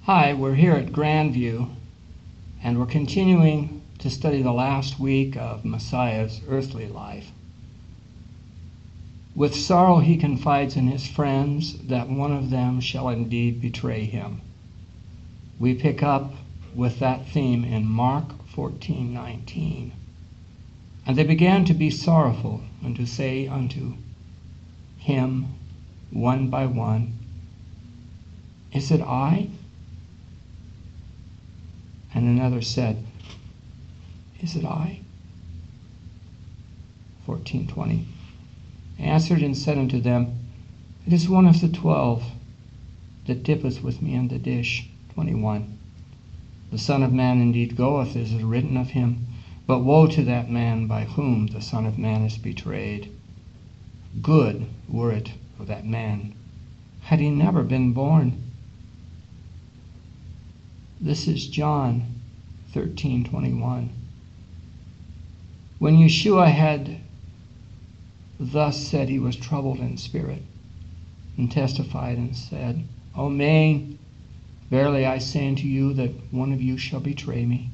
Hi, we're here at Grandview, and we're continuing to study the last week of Messiah's earthly life. With sorrow he confides in his friends that one of them shall indeed betray him. We pick up with that theme in Mark 14:19. And they began to be sorrowful, and to say unto him one by one, Is it I? And another said, Is it I? 14:20. Answered and said unto them, It is one of the 12 that dippeth with me in the dish. 21. The Son of Man indeed goeth, as is written of him, but woe to that man by whom the Son of Man is betrayed. Good were it for that man had he never been born. This is John 13:21. When Yeshua had thus said, he was troubled in spirit, and testified and said, Amen, verily I say unto you that one of you shall betray me.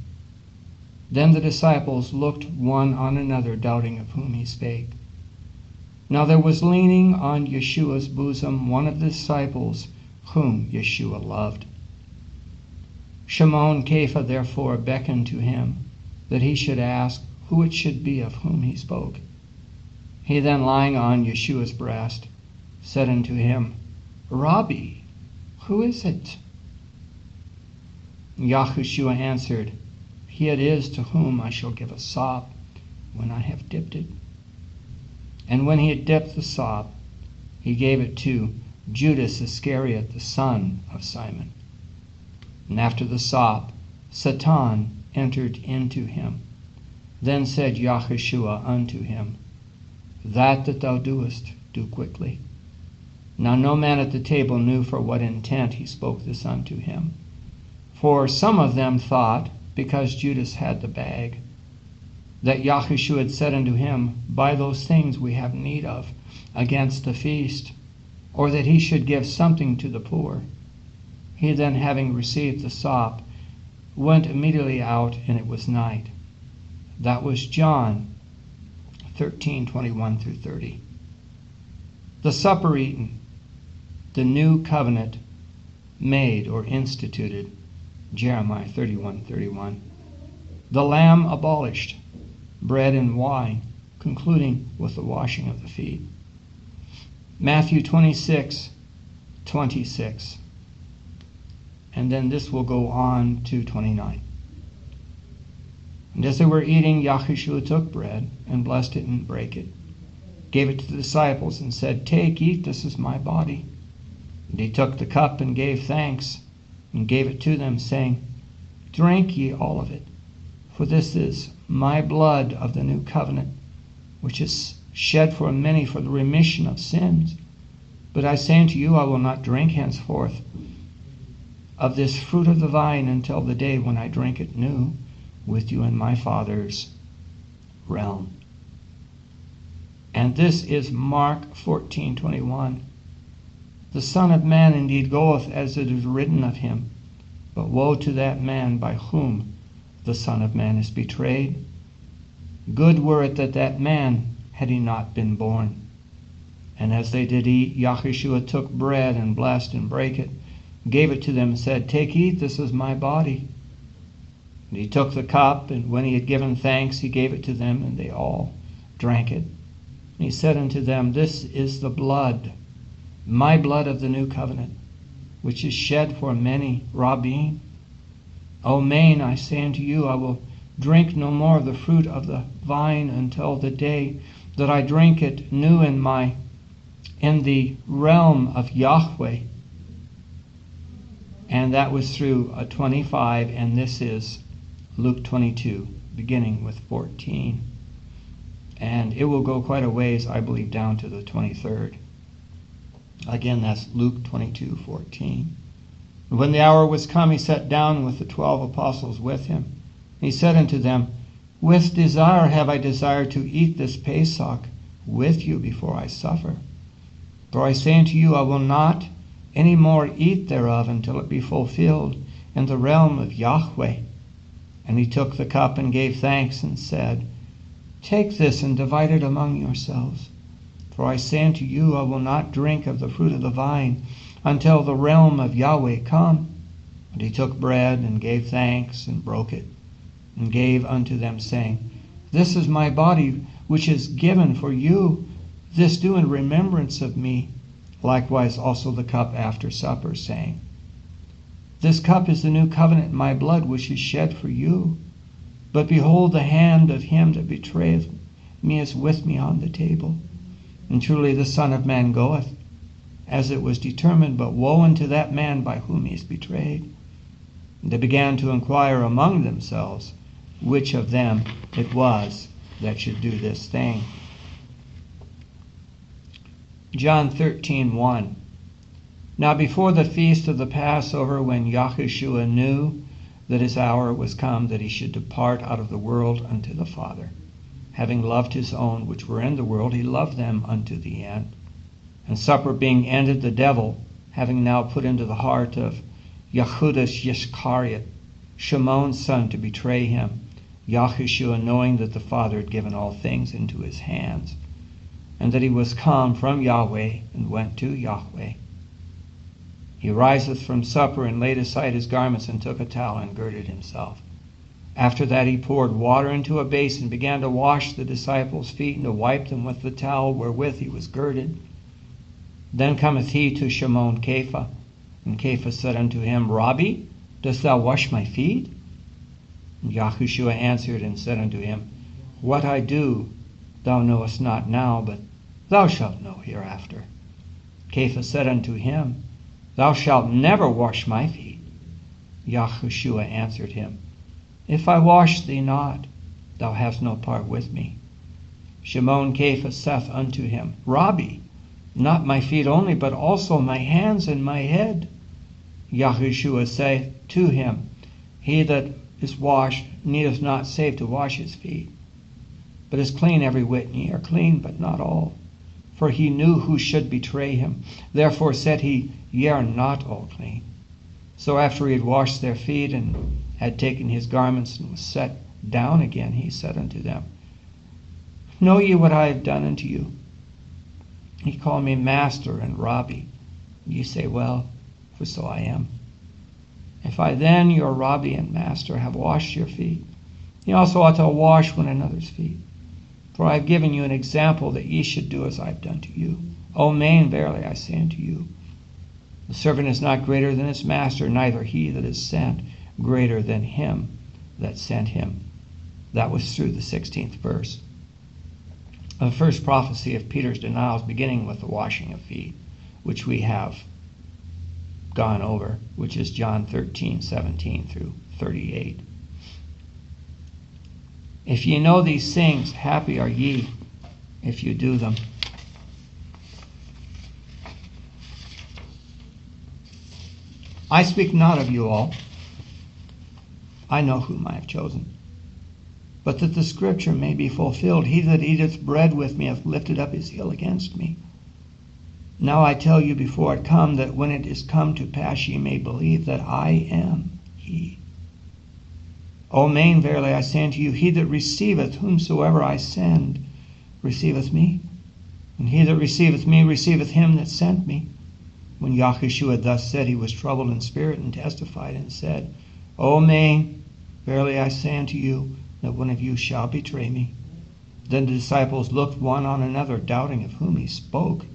Then the disciples looked one on another, doubting of whom he spake. Now there was leaning on Yeshua's bosom one of the disciples whom Yeshua loved. Shimon Kepha therefore beckoned to him, that he should ask who it should be of whom he spoke. He then, lying on Yeshua's breast, said unto him, Rabbi, who is it? Yahushua answered, He it is to whom I shall give a sop when I have dipped it. And when he had dipped the sop, he gave it to Judas Iscariot, the son of Simon. And after the sop, Satan entered into him. Then said Yahushua unto him, That thou doest, do quickly. Now no man at the table knew for what intent he spoke this unto him. For some of them thought, because Judas had the bag, that Yahushua had said unto him, Buy those things we have need of against the feast, or that he should give something to the poor. He then, having received the sop, went immediately out, and it was night. That was John 13:21 through 30. The supper eaten, the new covenant made or instituted, Jeremiah 31:31. The lamb abolished, bread and wine, concluding with the washing of the feet. Matthew 26:26. And then this will go on to 29. And as they were eating, Yahushua took bread, and blessed it, and brake it, gave it to the disciples, and said, Take, eat, this is my body. And he took the cup, and gave thanks, and gave it to them, saying, Drink ye all of it, for this is my blood of the new covenant, which is shed for many for the remission of sins. But I say unto you, I will not drink henceforth of this fruit of the vine until the day when I drink it new with you in my Father's realm. And this is Mark 14:21. The Son of Man indeed goeth, as it is written of him, but woe to that man by whom the Son of Man is betrayed. Good were it that that man had he not been born. And as they did eat, Yahushua took bread, and blessed, and brake it, gave it to them, and said, Take, eat, this is my body. And he took the cup, and when he had given thanks, he gave it to them, and they all drank it. And he said unto them, This is the blood, my blood of the new covenant, which is shed for many, rabin. Amen, I say unto you, I will drink no more of the fruit of the vine until the day that I drink it new in the realm of Yahweh. And that was through 25, and this is Luke 22, beginning with 14. And it will go quite a ways, I believe, down to the 23rd. Again, that's Luke 22:14. When the hour was come, he sat down with the 12 apostles with him. He said unto them, With desire have I desired to eat this Pesach with you before I suffer. For I say unto you, I will not any more eat thereof until it be fulfilled in the realm of Yahweh. And he took the cup and gave thanks and said, Take this and divide it among yourselves. For I say unto you, I will not drink of the fruit of the vine until the realm of Yahweh come. And he took bread and gave thanks and broke it and gave unto them, saying, This is my body which is given for you. This do in remembrance of me. Likewise also the cup after supper, saying, This cup is the new covenant in my blood, which is shed for you. But behold, the hand of him that betrayeth me is with me on the table. And truly the Son of Man goeth, as it was determined, but woe unto that man by whom he is betrayed. And they began to inquire among themselves which of them it was that should do this thing. John 13:1. Now before the feast of the Passover, when Yahushua knew that his hour was come that he should depart out of the world unto the Father, having loved his own which were in the world, he loved them unto the end. And supper being ended, the devil, having now put into the heart of Yehudas Iscariot, Shimon's son, to betray him, Yahushua, knowing that the Father had given all things into his hands, and that he was come from Yahweh and went to Yahweh, he riseth from supper and laid aside his garments and took a towel and girded himself. After that he poured water into a basin and began to wash the disciples' feet and to wipe them with the towel wherewith he was girded. Then cometh he to Shimon Kepha, and Kepha said unto him, Rabbi, dost thou wash my feet? And Yahushua answered and said unto him, What I do thou knowest not now, but thou shalt know hereafter. Kepha said unto him, Thou shalt never wash my feet. Yahushua answered him, If I wash thee not, thou hast no part with me. Shimon Kepha saith unto him, Rabbi, not my feet only, but also my hands and my head. Yahushua saith to him, He that is washed needeth not save to wash his feet, but is clean every whit, and ye are clean, but not all. For he knew who should betray him. Therefore said he, Ye are not all clean. So after he had washed their feet, and had taken his garments, and was set down again, he said unto them, Know ye what I have done unto you? He called me Master and Rabbi. Ye say, Well, for so I am. If I then, your Rabbi and Master, have washed your feet, ye also ought to wash one another's feet. For I have given you an example that ye should do as I have done to you. Amen, verily I say unto you, the servant is not greater than his master, neither he that is sent greater than him that sent him. That was through the 16th verse. The first prophecy of Peter's denials, beginning with the washing of feet, which we have gone over, which is John 13:17 through 38. If ye know these things, happy are ye if you do them. I speak not of you all. I know whom I have chosen. But that the scripture may be fulfilled, he that eateth bread with me hath lifted up his heel against me. Now I tell you before it come, that when it is come to pass ye may believe that I am he. Amen, verily I say unto you, he that receiveth whomsoever I send receiveth me, and he that receiveth me receiveth him that sent me. When Yahushua thus said, he was troubled in spirit, and testified and said, Amen, verily I say unto you, that one of you shall betray me. Then the disciples looked one on another, doubting of whom he spoke.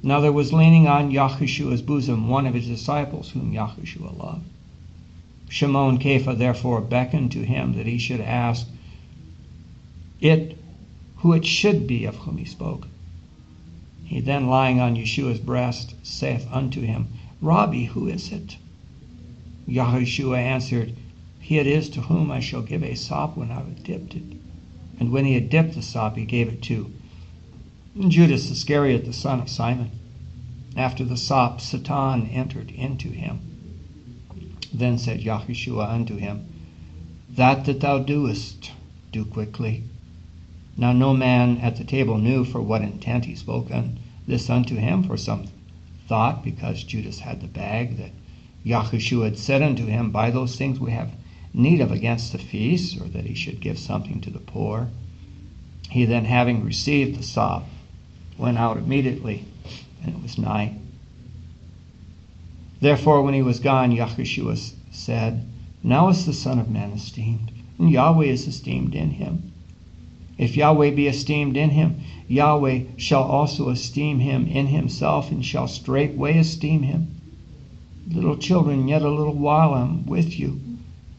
Now there was leaning on Yahushua's bosom one of his disciples, whom Yahushua loved. Shimon Kepha therefore beckoned to him that he should ask it who it should be of whom he spoke. He then, lying on Yeshua's breast, saith unto him, Rabbi, who is it? Yahushua answered, He it is to whom I shall give a sop when I have dipped it. And when he had dipped the sop, he gave it to Judas Iscariot, the son of Simon. After the sop, Satan entered into him. Then said Yahushua unto him, That thou doest, do quickly. Now no man at the table knew for what intent he spoke this unto him, for some thought, because Judas had the bag, that Yahushua had said unto him, buy those things we have need of against the feast, or that he should give something to the poor. He then, having received the sop, went out immediately, and it was night. Therefore, when he was gone, Yahushua said, now is the Son of Man esteemed, and Yahweh is esteemed in him. If Yahweh be esteemed in him, Yahweh shall also esteem him in himself, and shall straightway esteem him. Little children, yet a little while I am with you.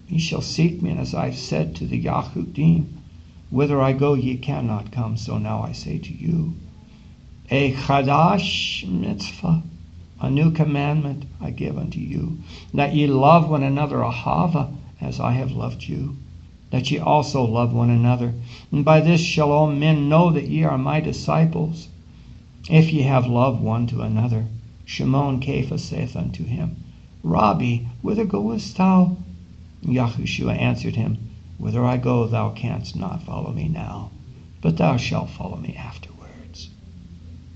Ye shall seek me, and as I have said to the Yahudim, whither I go ye cannot come, so now I say to you, a chadash mitzvah, a new commandment I give unto you, that ye love one another ahava, as I have loved you, that ye also love one another. And by this shall all men know that ye are my disciples, if ye have love one to another. Shimon Cephas saith unto him, Rabbi, whither goest thou? Yahushua answered him, whither I go thou canst not follow me now, but thou shalt follow me afterwards.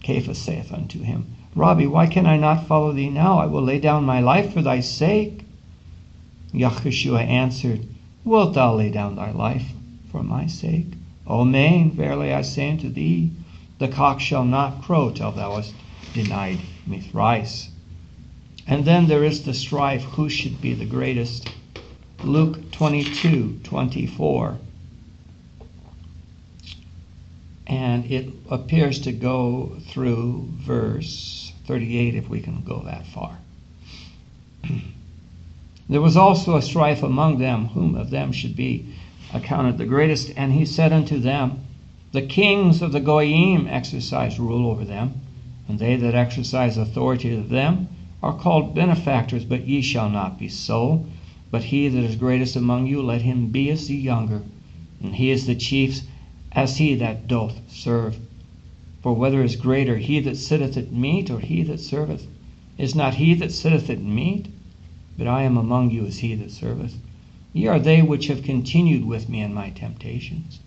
Cephas saith unto him, Rabbi, why can I not follow thee now? I will lay down my life for thy sake. Yahushua answered, wilt thou lay down thy life for my sake? Amen, verily I say unto thee, the cock shall not crow till thou hast denied me thrice. And then there is the strife, who should be the greatest. Luke 22:24. And it appears to go through verse 38, if we can go that far. There was also a strife among them, whom of them should be accounted the greatest. And he said unto them, the kings of the Goyim exercise rule over them, and they that exercise authority of them are called benefactors, but ye shall not be so. But he that is greatest among you, let him be as the younger, and he is the chief as he that doth serve. For whether is greater, he that sitteth at meat, or he that serveth? Is not he that sitteth at meat? But I am among you as he that serveth. Ye are they which have continued with me in my temptations.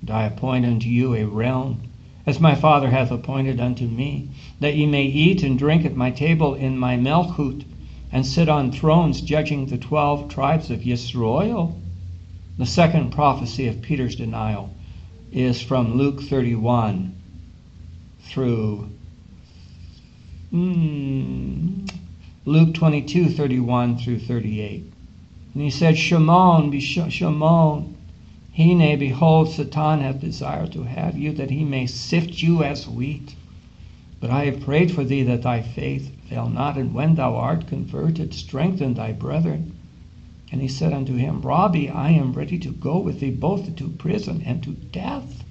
And I appoint unto you a realm, as my Father hath appointed unto me, that ye may eat and drink at my table in my melchut, and sit on thrones judging the 12 tribes of Yisroel. The second prophecy of Peter's denial is from Luke 31 through Luke 22:31 through 38. And he said, Shimon, Shimon, Hine, behold, Satan hath desired to have you, that he may sift you as wheat. But I have prayed for thee that thy faith fail not, and when thou art converted, strengthen thy brethren. And he said unto him, Rabbi, I am ready to go with thee both to prison and to death.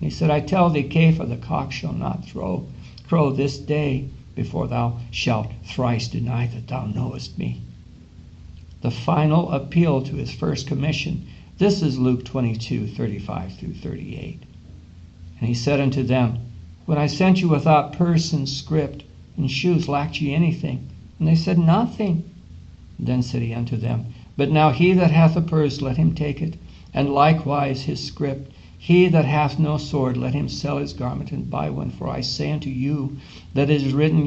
And he said, I tell thee, Kepha, the cock shall not crow this day before thou shalt thrice deny that thou knowest me. The final appeal to his first commission. This is Luke 22:35 through 38. And he said unto them, when I sent you without purse and script and shoes, lacked ye anything? And they said, nothing. And then said he unto them, but now he that hath a purse, let him take it, and likewise his script. He that hath no sword, let him sell his garment and buy one. For I say unto you, that it is written,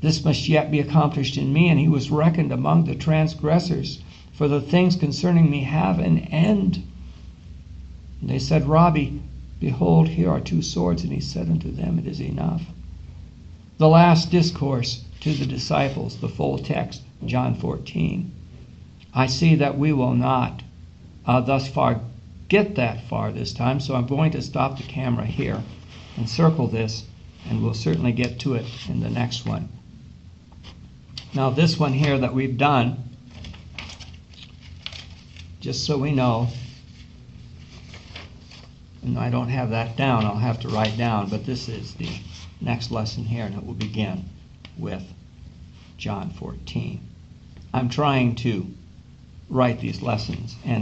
this must yet be accomplished in me. And he was reckoned among the transgressors, for the things concerning me have an end. And they said, Rabbi, behold, here are 2 swords. And he said unto them, it is enough. The last discourse to the disciples, the full text, John 14. I see that we will not thus far get that far this time, so I'm going to stop the camera here and circle this, and we'll certainly get to it in the next one. Now this one here that we've done, just so we know, and I don't have that down, I'll have to write down, but this is the next lesson here, and it will begin with John 14. I'm trying to write these lessons and